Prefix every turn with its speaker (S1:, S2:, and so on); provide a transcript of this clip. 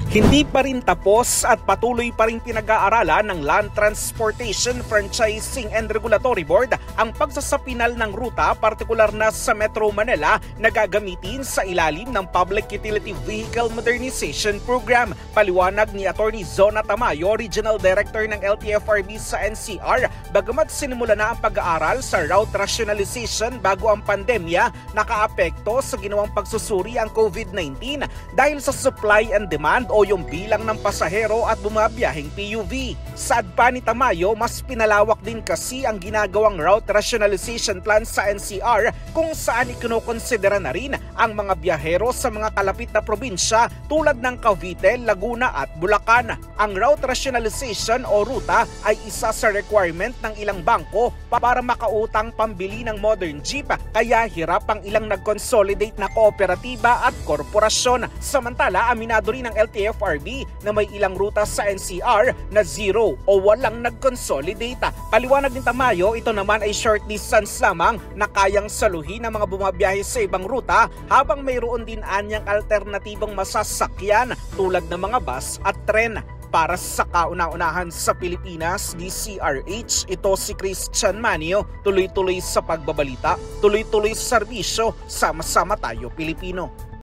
S1: Hindi pa rin tapos at patuloy pa rin pinag-aaralan ng Land Transportation Franchising and Regulatory Board ang pagsasapinal ng ruta partikular na sa Metro Manila na gagamitin sa ilalim ng Public Utility Vehicle Modernization Program. Paliwanag ni Atty. Zona Tamayo, Regional Director ng LTFRB sa NCR, bagamat sinimula na ang pag-aaral sa route rationalization bago ang pandemya, nakaapekto sa ginawang pagsusuri ang COVID-19 dahil sa supply and demand o yung bilang ng pasahero at bumabiyaheng PUV. Saad pa ni Tamayo, mas pinalawak din kasi ang ginagawang route rationalization plan sa NCR kung saan ikinokonsidera na rin ang mga biyahero sa mga kalapit na probinsya tulad ng Cavite, Laguna at Bulacan. Ang route rationalization o ruta ay isa sa requirement ng ilang bangko para makautang pambili ng modern jeep, kaya hirap ang ilang nag-consolidate na kooperatiba at korporasyon. Samantala, aminado rin ng LTFRB na may ilang ruta sa NCR na zero o walang nag-consolidate. Paliwanag ni Tamayo, ito naman ay short distance lamang na kayang saluhin ng mga bumabiyahe sa ibang ruta, habang mayroon din anyang alternatibong masasakyan tulad ng mga bus at tren. Para sa kauna-unahan sa Pilipinas, DCRH, ito si Christian Manio, tuloy-tuloy sa pagbabalita, tuloy-tuloy sa serbisyo, sama-sama tayo Pilipino.